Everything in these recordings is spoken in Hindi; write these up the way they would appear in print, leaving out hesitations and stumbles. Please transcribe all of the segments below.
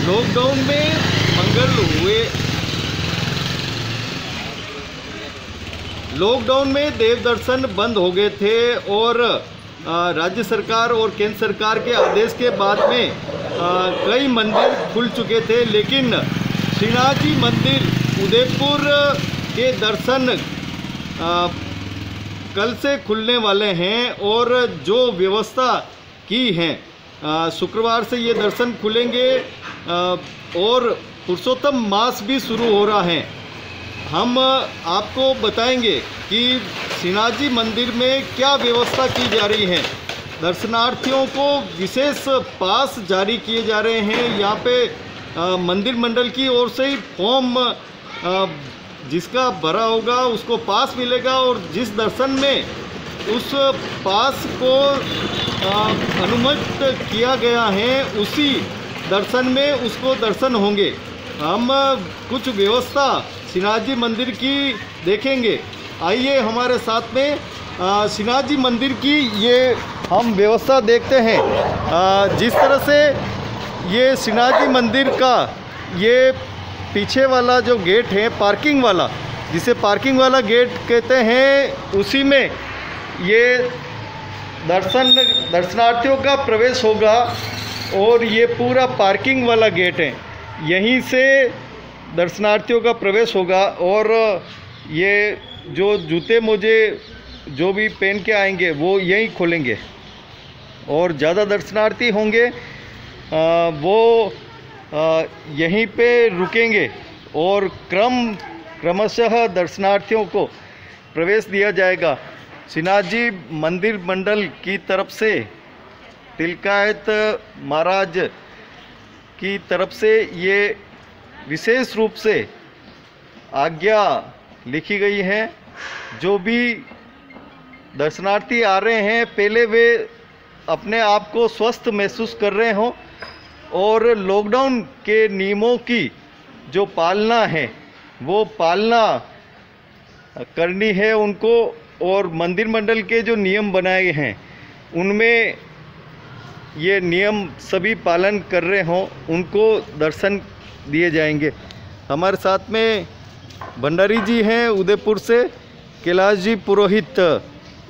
लॉकडाउन में लॉकडाउन में देव दर्शन बंद हो गए थे और राज्य सरकार और केंद्र सरकार के आदेश के बाद में कई मंदिर खुल चुके थे, लेकिन श्रीनाथ जी मंदिर उदयपुर के दर्शन कल से खुलने वाले हैं और जो व्यवस्था की है शुक्रवार से ये दर्शन खुलेंगे और पुरुषोत्तम मास भी शुरू हो रहा है। हम आपको बताएंगे कि श्रीनाथ जी मंदिर में क्या व्यवस्था की जा रही है। दर्शनार्थियों को विशेष पास जारी किए जा रहे हैं। यहाँ पे मंदिर मंडल की ओर से ही फॉर्म जिसका भरा होगा उसको पास मिलेगा और जिस दर्शन में उस पास को अनुमत किया गया है उसी दर्शन में उसको दर्शन होंगे। हम कुछ व्यवस्था श्रीनाथ जी मंदिर की देखेंगे। आइए हमारे साथ में श्रीनाथ जी मंदिर की ये हम व्यवस्था देखते हैं। जिस तरह से ये श्रीनाथ जी मंदिर का ये पीछे वाला जो गेट है पार्किंग वाला, जिसे पार्किंग वाला गेट कहते हैं, उसी में ये दर्शनार्थियों का प्रवेश होगा और ये पूरा पार्किंग वाला गेट है, यहीं से दर्शनार्थियों का प्रवेश होगा। और ये जो जूते मोजे जो भी पहन के आएंगे वो यहीं खोलेंगे और ज़्यादा दर्शनार्थी होंगे वो यहीं पे रुकेंगे और क्रमशः दर्शनार्थियों को प्रवेश दिया जाएगा। श्रीनाथ जी मंदिर मंडल की तरफ से तिलकायत महाराज की तरफ से ये विशेष रूप से आज्ञा लिखी गई है। जो भी दर्शनार्थी आ रहे हैं पहले वे अपने आप को स्वस्थ महसूस कर रहे हों और लॉकडाउन के नियमों की जो पालना है वो पालना करनी है उनको, और मंदिर मंडल के जो नियम बनाए हैं उनमें ये नियम सभी पालन कर रहे हों, उनको दर्शन दिए जाएंगे। हमारे साथ में भंडारी जी हैं उदयपुर से, कैलाश जी पुरोहित,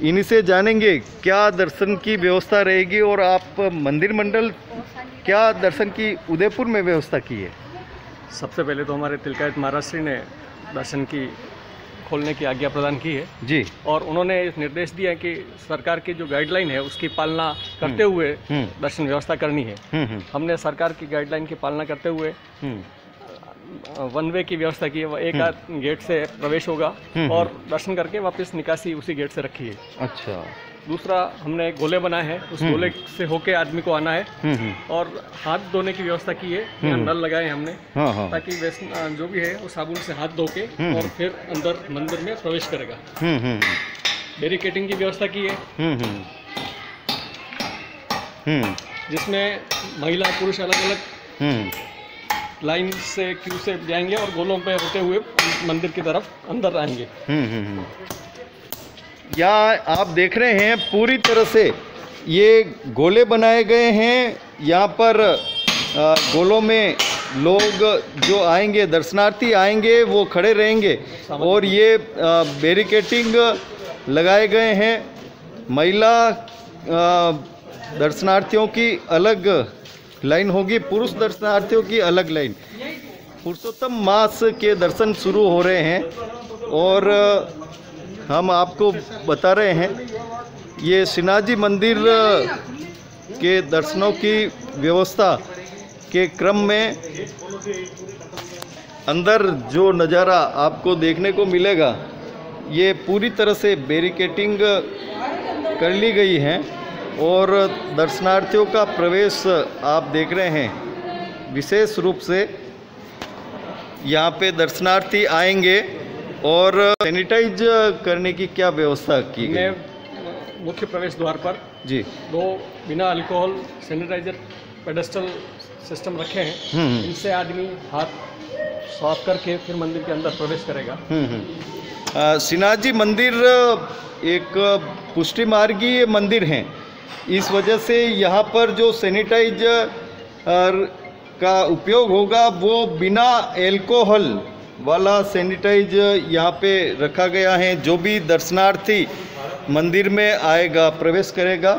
इन्हीं से जानेंगे क्या दर्शन की व्यवस्था रहेगी और आप मंदिर मंडल क्या दर्शन की उदयपुर में व्यवस्था की है। सबसे पहले तो हमारे तिलकायत महाराज श्री ने दर्शन की खोलने की आज्ञा प्रदान की है जी, और उन्होंने निर्देश दिया है कि सरकार की जो गाइडलाइन है उसकी पालना करते हुए दर्शन व्यवस्था करनी है। हमने सरकार की गाइडलाइन की पालना करते हुए वन वे की व्यवस्था की है। एक गेट से प्रवेश होगा और दर्शन करके वापस निकासी उसी गेट से रखी है। अच्छा। दूसरा हमने गोले बनाए हैं, उस गोले से होके आदमी को आना है और हाथ धोने की व्यवस्था की है। यहाँ नल लगाए हैं हमने ताकि जो भी है वो साबुन से हाथ धो के और फिर अंदर मंदिर में प्रवेश करेगा। बैरिकेटिंग की व्यवस्था की है जिसमें महिला पुरुष अलग अलग लाइन से क्यू से जाएंगे और गोलों पे होते हुए मंदिर की तरफ अंदर आएंगे। यहाँ आप देख रहे हैं पूरी तरह से ये गोले बनाए गए हैं। यहाँ पर गोलों में लोग जो आएंगे, दर्शनार्थी आएंगे, वो खड़े रहेंगे और ये बैरिकेटिंग लगाए गए हैं। महिला दर्शनार्थियों की अलग लाइन होगी, पुरुष दर्शनार्थियों की अलग लाइन। पुरुषोत्तम मास के दर्शन शुरू हो रहे हैं और हम आपको बता रहे हैं ये श्रीनाथ जी मंदिर के दर्शनों की व्यवस्था के क्रम में अंदर जो नज़ारा आपको देखने को मिलेगा, ये पूरी तरह से बैरिकेटिंग कर ली गई है और दर्शनार्थियों का प्रवेश आप देख रहे हैं। विशेष रूप से यहाँ पे दर्शनार्थी आएंगे और सैनिटाइज करने की क्या व्यवस्था की गई? मुख्य प्रवेश द्वार पर जी 2 बिना अल्कोहल सैनिटाइजर पेडेस्टल सिस्टम रखे हैं। इनसे आदमी हाथ साफ करके फिर मंदिर के अंदर प्रवेश करेगा। श्रीनाथ जी मंदिर एक पुष्टि मार्गीय मंदिर है, इस वजह से यहाँ पर जो सैनिटाइजर का उपयोग होगा वो बिना एल्कोहल वाला सैनिटाइज यहाँ पे रखा गया है। जो भी दर्शनार्थी मंदिर में आएगा, प्रवेश करेगा,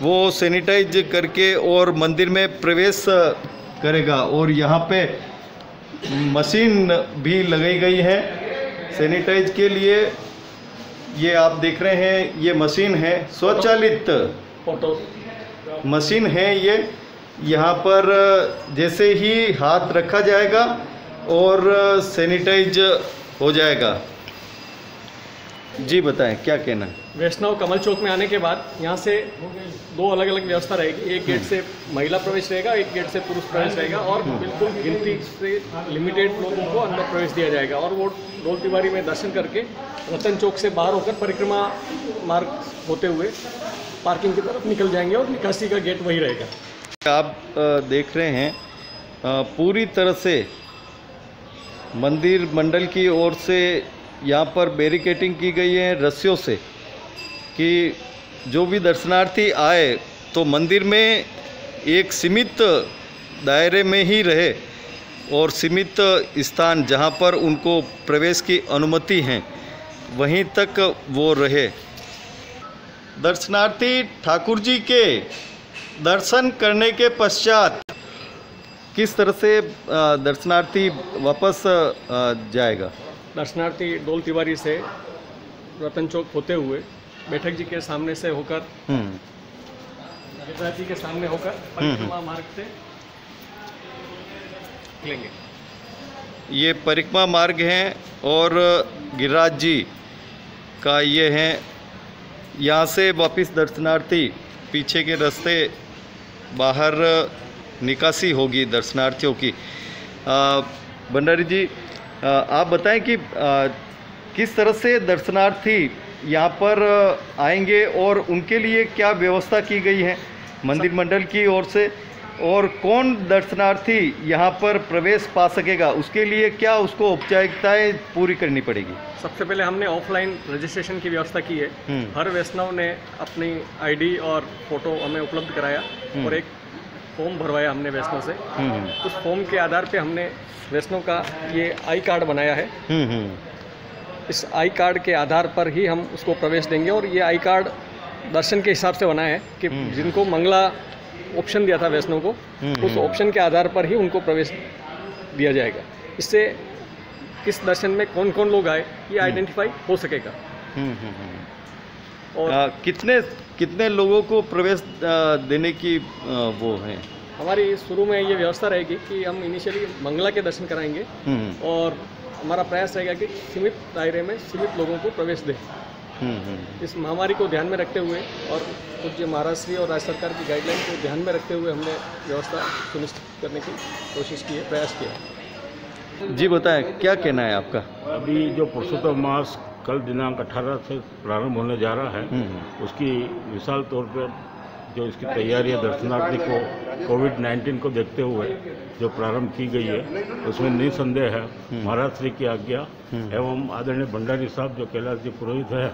वो सैनिटाइज करके और मंदिर में प्रवेश करेगा। और यहाँ पे मशीन भी लगाई गई है सैनिटाइज के लिए। ये आप देख रहे हैं, ये मशीन है, स्वचालित मशीन है ये। यहाँ पर जैसे ही हाथ रखा जाएगा और सैनिटाइज हो जाएगा। जी बताएं, क्या कहना है? वैष्णव कमल चौक में आने के बाद यहाँ से दो अलग अलग व्यवस्था रहेगी। एक गेट से महिला प्रवेश रहेगा, एक गेट से पुरुष प्रवेश रहेगा, और बिल्कुल गिनती से लिमिटेड लोगों को अंदर प्रवेश दिया जाएगा। और वो डोल तिवारी में दर्शन करके रतन चौक से बाहर होकर परिक्रमा मार्ग होते हुए पार्किंग की तरफ निकल जाएंगे और निकासी का गेट वही रहेगा। आप देख रहे हैं पूरी तरह से मंदिर मंडल की ओर से यहाँ पर बैरिकेटिंग की गई है रस्सियों से, कि जो भी दर्शनार्थी आए तो मंदिर में एक सीमित दायरे में ही रहे और सीमित स्थान जहाँ पर उनको प्रवेश की अनुमति है वहीं तक वो रहे। दर्शनार्थी ठाकुर जी के दर्शन करने के पश्चात किस तरह से दर्शनार्थी वापस जाएगा? दर्शनार्थी डोल तिवारी से रतन चौक होते हुए बैठक जी के सामने से होकर गिरिराज जी के सामने होकर परिक्रमा मार्ग से निकलेंगे। ये परिक्रमा मार्ग है और गिरिराज जी का ये है। यहाँ से वापस दर्शनार्थी पीछे के रास्ते बाहर निकासी होगी दर्शनार्थियों की। भंडारी जी, आप बताएं कि किस तरह से दर्शनार्थी यहाँ पर आएंगे और उनके लिए क्या व्यवस्था की गई है मंदिर मंडल की ओर से, और कौन दर्शनार्थी यहाँ पर प्रवेश पा सकेगा, उसके लिए क्या उसको औपचारिकताएं पूरी करनी पड़ेगी? सबसे पहले हमने ऑफलाइन रजिस्ट्रेशन की व्यवस्था की है। हर वैष्णव ने अपनी आईडी और फोटो हमें उपलब्ध कराया और एक फॉर्म भरवाया हमने वैष्णव से। उस फॉर्म के आधार पे हमने वैष्णव का ये आई कार्ड बनाया है। इस आई कार्ड के आधार पर ही हम उसको प्रवेश देंगे। और ये आई कार्ड दर्शन के हिसाब से बनाया है कि जिनको मंगला ऑप्शन दिया था वैष्णव को, उस ऑप्शन के आधार पर ही उनको प्रवेश दिया जाएगा। इससे किस दर्शन में कौन कौन लोग आए ये आइडेंटिफाई हो सकेगा। और कितने लोगों को प्रवेश देने की वो है? हमारी शुरू में ये व्यवस्था रहेगी कि हम इनिशियली मंगला के दर्शन कराएंगे और हमारा प्रयास रहेगा कि सीमित दायरे में सीमित लोगों को प्रवेश दें। इस महामारी को ध्यान में रखते हुए और पूज्य महाराज श्री और राज्य सरकार की गाइडलाइन को ध्यान में रखते हुए हमने व्यवस्था सुनिश्चित करने की कोशिश की है, प्रयास किया है। जी बताएं, क्या कहना है आपका? अभी जो पुरुषोत्तम मास कल दिनांक 18 से प्रारंभ होने जा रहा है, उसकी विशाल तौर पर जो इसकी तैयारी है दर्शनार्थी को कोविड-19 को देखते हुए जो प्रारंभ की गई है, उसमें निसंदेह है महाराज श्री की आज्ञा एवं आदरणीय भंडारी साहब जो कैलाश जी पुरोहित है,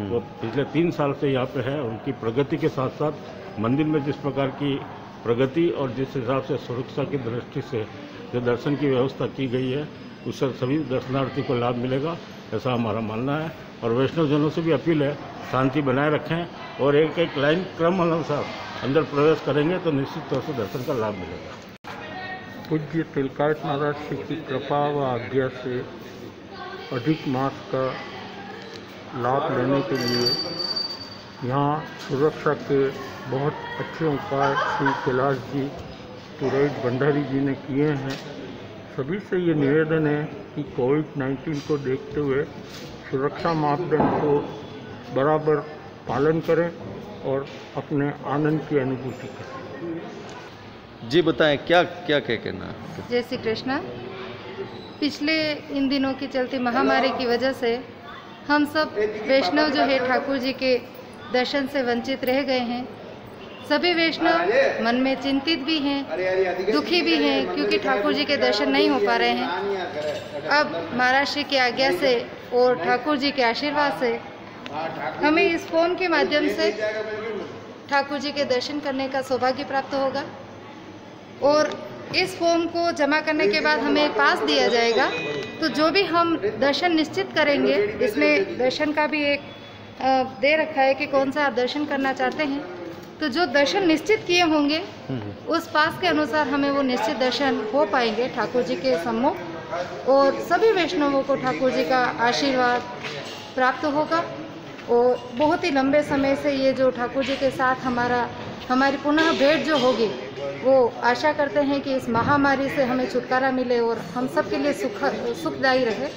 वो पिछले 3 साल से यहाँ पे है। उनकी प्रगति के साथ साथ मंदिर में जिस प्रकार की प्रगति और जिस हिसाब से सुरक्षा की दृष्टि से जो दर्शन की व्यवस्था की गई है, उससे सभी दर्शनार्थी को लाभ मिलेगा, ऐसा हमारा मानना है। और वैष्णव जनों से भी अपील है, शांति बनाए रखें और एक एक लाइन क्रम अनुसार अंदर प्रवेश करेंगे तो निश्चित तौर से दर्शन का लाभ मिलेगा। पूज्य तिलकायत महाराज श्री की कृपा व आज्ञा से अधिक मास का लाभ लेने के लिए यहाँ सुरक्षा के बहुत अच्छे उपाय श्री कैलाश जी पुरोहित भंडारी जी ने किए हैं। सभी से ये निवेदन है कि कोविड-19 को देखते हुए सुरक्षा मापदंड को बराबर पालन करें और अपने आनंद की अनुभूति करें। जी बताएं, क्या कहना है? जय श्री कृष्णा। पिछले इन दिनों की चलती महामारी की वजह से हम सब वैष्णव जो है ठाकुर जी के दर्शन से वंचित रह गए हैं। सभी वैष्णव मन में चिंतित भी हैं, दुखी भी हैं, क्योंकि ठाकुर जी के दर्शन नहीं हो पा रहे हैं। अब महाराज श्री की आज्ञा से और ठाकुर जी के आशीर्वाद से हमें इस फॉर्म के माध्यम से ठाकुर जी के दर्शन करने का सौभाग्य प्राप्त होगा। और इस फॉर्म को जमा करने के बाद हमें एक पास दिया जाएगा। तो जो भी हम दर्शन निश्चित करेंगे, इसमें दर्शन का भी एक दे रखा है कि कौन सा आप दर्शन करना चाहते हैं। तो जो दर्शन निश्चित किए होंगे उस पास के अनुसार हमें वो निश्चित दर्शन हो पाएंगे ठाकुर जी के सम्मुख, और सभी वैष्णवों को ठाकुर जी का आशीर्वाद प्राप्त होगा। और बहुत ही लंबे समय से ये जो ठाकुर जी के साथ हमारी पुनः भेंट जो होगी, वो आशा करते हैं कि इस महामारी से हमें छुटकारा मिले और हम सब के लिए सुखदायी रहे।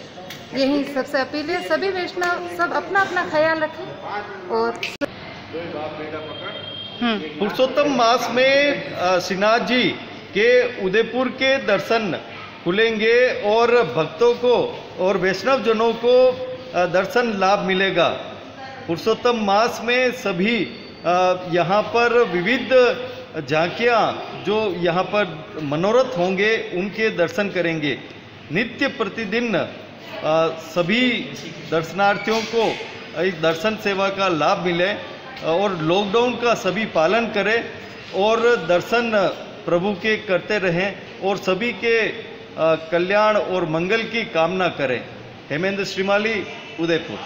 यही सबसे अपील है। सभी वैष्णव सब अपना अपना ख्याल रखें। और पुरुषोत्तम मास में श्रीनाथ जी के उदयपुर के दर्शन खुलेंगे और भक्तों को और वैष्णव जनों को दर्शन लाभ मिलेगा। पुरुषोत्तम मास में सभी यहाँ पर विविध झांकियाँ जो यहाँ पर मनोरथ होंगे उनके दर्शन करेंगे। नित्य प्रतिदिन सभी दर्शनार्थियों को इस दर्शन सेवा का लाभ मिले और लॉकडाउन का सभी पालन करें और दर्शन प्रभु के करते रहें और सभी के कल्याण और मंगल की कामना करें। हेमेंद्र श्रीमाली, उदयपुर।